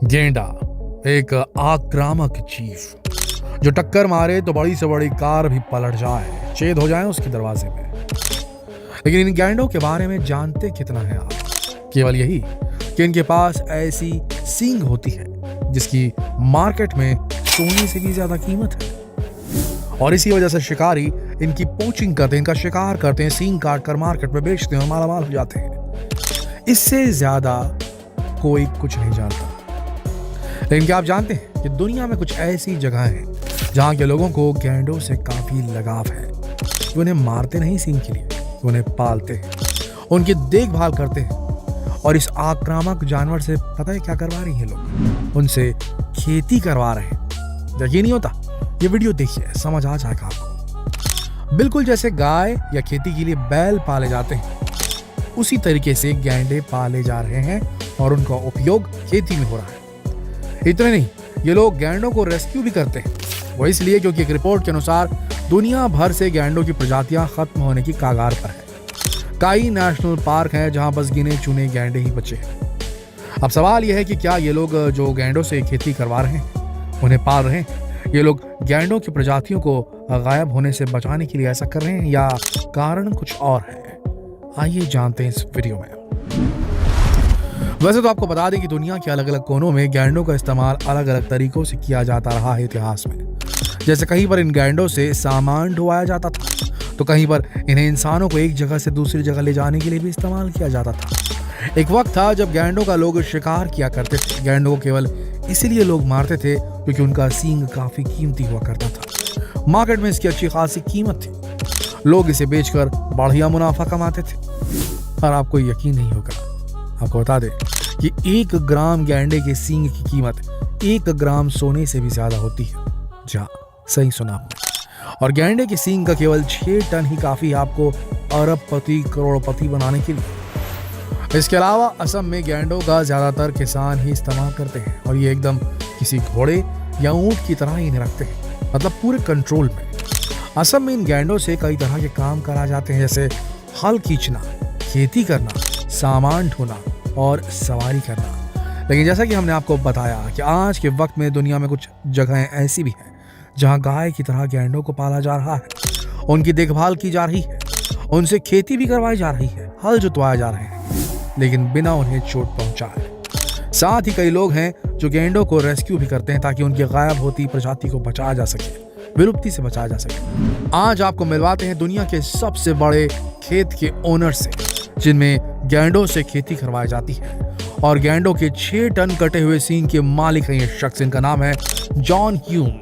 गेंडा एक आक्रामक जीव जो टक्कर मारे तो बड़ी से बड़ी कार भी पलट जाए, छेद हो जाए उसके दरवाजे में। लेकिन इन गैंडों के बारे में जानते कितना है आप? केवल यही कि इनके पास ऐसी सींग होती है जिसकी मार्केट में सोने से भी ज्यादा कीमत है, और इसी वजह से शिकारी इनकी पोचिंग करते हैं, इनका शिकार करते हैं, सींग काट कर मार्केट में बेचते हैं और मालामाल हो जाते हैं। इससे ज्यादा कोई कुछ नहीं जानता। लेकिन क्या आप जानते हैं कि दुनिया में कुछ ऐसी जगह हैं जहां के लोगों को गैंडों से काफी लगाव है। वो उन्हें मारते नहीं सींग के लिए, उन्हें पालते हैं, उनकी देखभाल करते हैं, और इस आक्रामक जानवर से पता है क्या करवा रही हैं लोग? उनसे खेती करवा रहे हैं। यकीन नहीं होता? ये वीडियो देखिए, समझ आ जाएगा आपको। बिल्कुल जैसे गाय या खेती के लिए बैल पाले जाते हैं, उसी तरीके से गैंडे पाले जा रहे हैं और उनका उपयोग खेती में हो रहा है। इतना नहीं, ये लोग गैंडों को रेस्क्यू भी करते हैं। वो इसलिए क्योंकि एक रिपोर्ट के अनुसार दुनिया भर से गैंडों की प्रजातियां खत्म होने की कगार पर है। कई नेशनल पार्क हैं जहां बस गिने चुने गैंडे ही बचे हैं। अब सवाल यह है कि क्या ये लोग जो गैंडों से खेती करवा रहे हैं, उन्हें पाल रहे हैं, ये लोग गैंडों की प्रजातियों को गायब होने से बचाने के लिए ऐसा कर रहे हैं या कारण कुछ और है? आइए जानते हैं इस वीडियो में। वैसे तो आपको बता दें कि दुनिया के अलग अलग कोनों में गैंडों का इस्तेमाल अलग अलग तरीकों से किया जाता रहा है इतिहास में। जैसे कहीं पर इन गैंडों से सामान ढुआया जाता था, तो कहीं पर इन्हें इंसानों को एक जगह से दूसरी जगह ले जाने के लिए भी इस्तेमाल किया जाता था। एक वक्त था जब गैंडों का लोग शिकार किया करते थे। गैंडों को केवल इसीलिए लोग मारते थे क्योंकि उनका सींग काफी कीमती हुआ करता था। मार्केट में इसकी अच्छी खासी कीमत थी, लोग इसे बेचकर बढ़िया मुनाफा कमाते थे। और आपको यकीन नहीं होगा, आपको बता दें कि 1 ग्राम गैंडे के सींग की कीमत 1 ग्राम सोने से भी ज्यादा होती है। जहाँ सही सुना आपने। और गैंडे के सींग का केवल 6 टन ही काफी है आपको अरबपति करोड़पति बनाने के लिए। इसके अलावा असम में गैंडों का ज्यादातर किसान ही इस्तेमाल करते हैं, और ये एकदम किसी घोड़े या ऊंट की तरह ही इन्हें रखते हैं, मतलब पूरे कंट्रोल में। असम में इन गैंडों से कई तरह के काम करा जाते हैं, जैसे हल खींचना, खेती करना, सामान ढोना और सवारी करना। लेकिन जैसा कि हमने आपको बताया कि आज के वक्त में दुनिया में कुछ जगहें ऐसी भी हैं जहां गाय की तरह गैंडों को पाला जा रहा है, उनकी देखभाल की जा रही है, उनसे खेती भी करवाई जा रही है, हल जुतवाए जा रहे हैं, लेकिन बिना उन्हें चोट पहुंचाए। साथ ही कई लोग हैं जो गैंडों को रेस्क्यू भी करते हैं ताकि उनकी गायब होती प्रजाति को बचाया जा सके, विलुप्ति से बचाया जा सके। आज आपको मिलवाते हैं दुनिया के सबसे बड़े खेत के ओनर से, जिनमें गैंडों से खेती करवाई जाती है, और गैंडों के 6 टन कटे हुए सींग के मालिक हैं ये शख्स। इनका नाम है जॉन ह्यूम।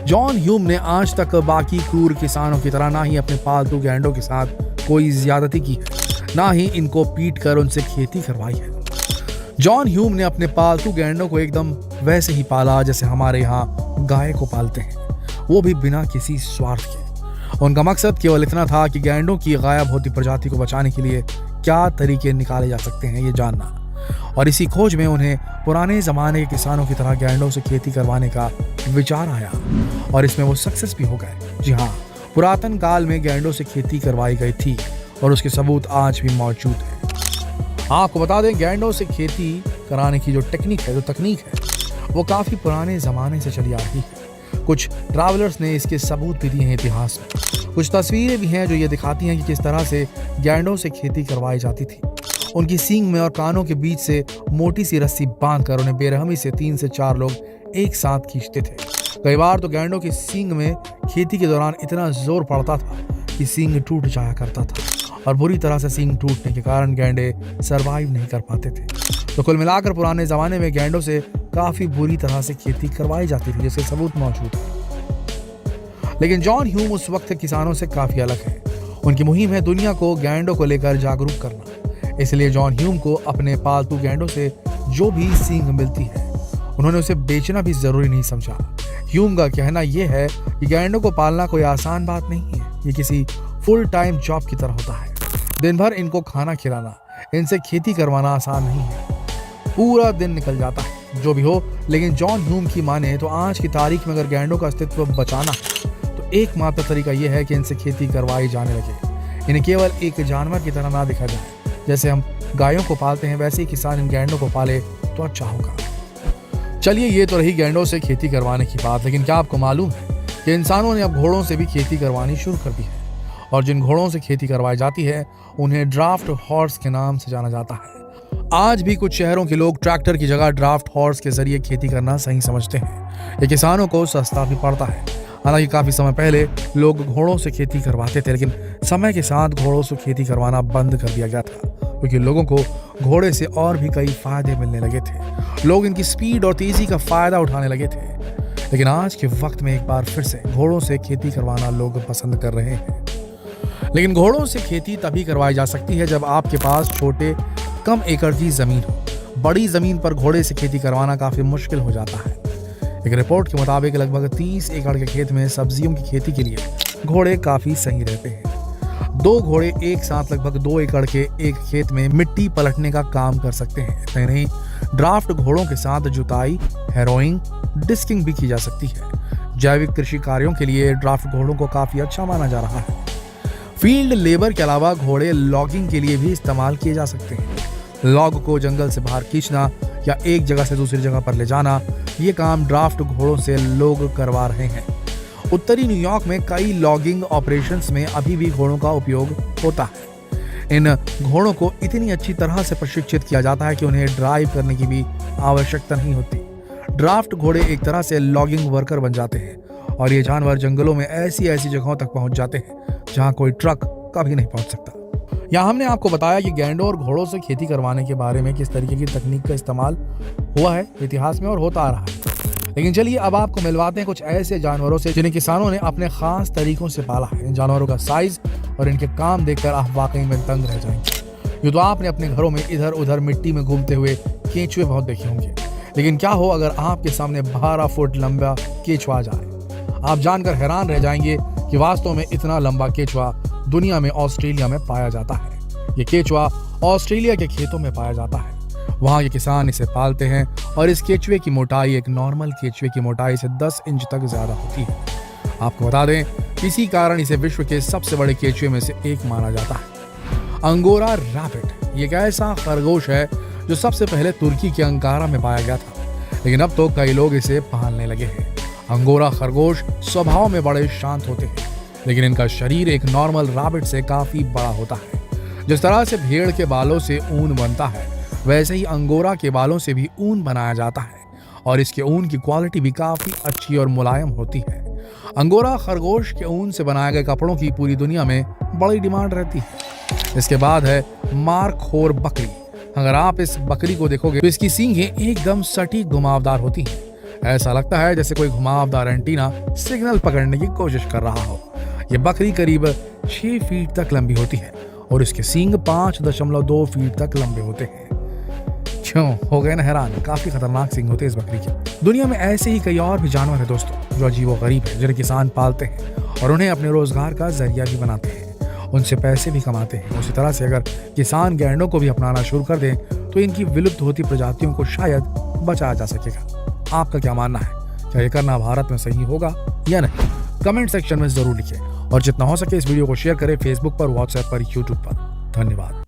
जॉन ह्यूम ने आज तक बाकी क्रूर किसानों की तरह ना ही अपने पालतू गैंडों के साथ कोई ज्यादती की है, ना ही इनको पीट कर उनसे खेती करवाई है। जॉन ह्यूम ने अपने पालतू गैंडों को एकदम वैसे ही पाला जैसे हमारे यहाँ गाय को पालते हैं, वो भी बिना किसी स्वार्थ के। उनका मकसद केवल इतना था कि गैंडों की गायब होती प्रजाति को बचाने के लिए क्या तरीके निकाले जा सकते हैं ये जानना, और इसी खोज में उन्हें पुराने जमाने के किसानों की तरह गैंडों से खेती करवाने का विचार आया, और इसमें वो सक्सेस भी हो गए। जी हाँ, पुरातन काल में गैंडों से खेती करवाई गई थी और उसके सबूत आज भी मौजूद हैं। आपको बता दें, गैंडों से खेती कराने की जो टेक्निक है, जो तकनीक है, वो काफी पुराने जमाने से चली आ रही है। कुछ ट्रैवलर्स ने इसके सबूत भी दिए हैं इतिहास में। कुछ तस्वीरें भी हैं जो ये दिखाती हैं कि किस तरह से गैंडों से खेती करवाई जाती थी। उनकी सींग में और कानों के बीच से मोटी सी रस्सी बांधकर उन्हें बेरहमी से 3 से 4 लोग एक साथ खींचते थे। कई बार तो गैंडों की सींग में खेती के दौरान इतना जोर पड़ता था कि सींग टूट जाया करता था, और बुरी तरह से सींग टूटने के कारण गैंडे सरवाइव नहीं कर पाते थे। तो कुल मिलाकर पुराने जमाने में गैंडों से काफी बुरी तरह से खेती करवाई जाती थी, जिसके सबूत मौजूद है। लेकिन जॉन ह्यूम उस वक्त किसानों से काफी अलग है। उनकी मुहिम है दुनिया को गैंडों को लेकर जागरूक करना। इसलिए जॉन ह्यूम को अपने पालतू गैंडों से जो भी सींग मिलती है, उन्होंने उसे बेचना भी जरूरी नहीं समझा। ह्यूम का कहना यह है कि गैंडों को पालना कोई आसान बात नहीं है, ये किसी फुल टाइम जॉब की तरह होता है। दिन भर इनको खाना खिलाना, इनसे खेती करवाना आसान नहीं है, पूरा दिन निकल जाता है। जो भी हो, लेकिन जॉन ह्यूम की माने तो आज की तारीख में अगर गैंडों का अस्तित्व बचाना है तो एकमात्र तरीका यह है कि इनसे खेती करवाई जाने लगे। इन्हें केवल एक जानवर की तरह ना देखा जाए। जैसे हम गायों को पालते हैं वैसे ही किसान इन गैंडों को पाले तो अच्छा होगा। चलिए, ये तो रही गैंडों से खेती करवाने की बात, लेकिन क्या आपको मालूम है कि इंसानों ने अब घोड़ों से भी खेती करवानी शुरू कर दी है। और जिन घोड़ों से खेती करवाई जाती है उन्हें ड्राफ्ट हॉर्स के नाम से जाना जाता है। आज भी कुछ शहरों के लोग ट्रैक्टर की जगह ड्राफ्ट हॉर्स के जरिए खेती करना सही समझते हैं। ये किसानों को सस्ता भी पड़ता है। हालांकि काफी समय पहले लोग घोड़ों से खेती करवाते थे, लेकिन समय के साथ घोड़ों से खेती करवाना बंद कर दिया गया था, क्योंकि लोगों को घोड़े से और भी कई फायदे मिलने लगे थे। लोग इनकी स्पीड और तेजी का फायदा उठाने लगे थे। लेकिन आज के वक्त में एक बार फिर से घोड़ों से खेती करवाना लोग पसंद कर रहे हैं। लेकिन घोड़ों से खेती तभी करवाई जा सकती है जब आपके पास छोटे कम एकड़ की जमीन हो। बड़ी जमीन पर घोड़े से खेती करवाना काफी मुश्किल हो जाता है। एक रिपोर्ट के मुताबिक लगभग 30 एकड़ के खेत में सब्जियों की खेती के लिए घोड़े काफी सही रहते हैं। 2 घोड़े एक साथ लगभग 2 एकड़ के एक खेत में मिट्टी पलटने का काम कर सकते हैं। इतना नहीं, ड्राफ्ट घोड़ों के साथ जुताई, हैरोइंग, डिस्किंग भी की जा सकती है। जैविक कृषि कार्यों के लिए ड्राफ्ट घोड़ों को काफी अच्छा माना जा रहा है। फील्ड लेबर के अलावा घोड़े लॉगिंग के लिए भी इस्तेमाल किए जा सकते हैं। लॉग को जंगल से बाहर खींचना या एक जगह से दूसरी जगह पर ले जाना, ये काम ड्राफ्ट घोड़ों से लोग करवा रहे हैं। उत्तरी न्यूयॉर्क में कई लॉगिंग ऑपरेशंस में अभी भी घोड़ों का उपयोग होता है। इन घोड़ों को इतनी अच्छी तरह से प्रशिक्षित किया जाता है कि उन्हें ड्राइव करने की भी आवश्यकता नहीं होती। ड्राफ्ट घोड़े एक तरह से लॉगिंग वर्कर बन जाते हैं और ये जानवर जंगलों में ऐसी जगहों तक पहुंच जाते हैं जहां कोई ट्रक कभी नहीं पहुंच सकता। यहाँ हमने आपको बताया कि गैंडों और घोड़ों से खेती करवाने के बारे में किस तरीके की तकनीक का इस्तेमाल हुआ है इतिहास में और होता आ रहा है। लेकिन चलिए अब आपको मिलवाते हैं कुछ ऐसे जानवरों से जिन्हें किसानों ने अपने खास तरीकों से पाला है। इन जानवरों का साइज और इनके काम देखकर आप वाकई में दंग रह जाएंगे। ये तो आपने अपने घरों में इधर उधर मिट्टी में घूमते हुए केंचुए बहुत देखे होंगे, लेकिन क्या हो अगर आपके सामने 12 फुट लंबा केंचुआ आ जाए। आप जानकर हैरान रह जाएंगे कि वास्तव में इतना लंबा केंचुआ दुनिया में ऑस्ट्रेलिया में पाया जाता है। ये केंचुआ ऑस्ट्रेलिया के खेतों में पाया जाता है। वहाँ के किसान इसे पालते हैं और इस केंचुए की मोटाई एक नॉर्मल केंचुए की मोटाई से 10 इंच तक ज्यादा होती है। आपको बता दें, इसी कारण इसे विश्व के सबसे बड़े केंचुए में से एक माना जाता है। अंगोरा रैबिट एक ऐसा खरगोश है जो सबसे पहले तुर्की के अंकारा में पाया गया था, लेकिन अब तो कई लोग इसे पालने लगे हैं। अंगोरा खरगोश स्वभाव में बड़े शांत होते हैं, लेकिन इनका शरीर एक नॉर्मल रैबिट से काफी बड़ा होता है। जिस तरह से भेड़ के बालों से ऊन बनता है, वैसे ही अंगोरा के बालों से भी ऊन बनाया जाता है और इसके ऊन की क्वालिटी भी काफी अच्छी और मुलायम होती है। अंगोरा खरगोश के ऊन से बनाए गए कपड़ों की पूरी दुनिया में बड़ी डिमांड रहती है। इसके बाद है मारखोर बकरी। अगर आप इस बकरी को देखोगे तो इसकी सींगें एकदम सटीक घुमावदार होती हैं। ऐसा लगता है जैसे कोई घुमावदार एंटीना सिग्नल पकड़ने की कोशिश कर रहा हो। ये बकरी करीब 6 फीट तक लंबी होती है और इसके सींग 5.2 फीट तक लंबे होते हैं। क्यों हो गए ना हैरान? काफी खतरनाक सींग होते हैं इस बकरी के। दुनिया में ऐसे ही कई और भी जानवर हैं दोस्तों जो अजीबोगरीब है, जिन्हें किसान पालते हैं और उन्हें अपने रोजगार का जरिया भी बनाते हैं, उनसे पैसे भी कमाते हैं। उसी तरह से अगर किसान गैंडों को भी अपनाना शुरू कर दें तो इनकी विलुप्त होती प्रजातियों को शायद बचाया जा सकेगा। आपका क्या मानना है? क्या ये करना भारत में सही होगा या नहीं? कमेंट सेक्शन में जरूर लिखिए और जितना हो सके इस वीडियो को शेयर करें फेसबुक पर, व्हाट्सएप पर, यूट्यूब पर। धन्यवाद।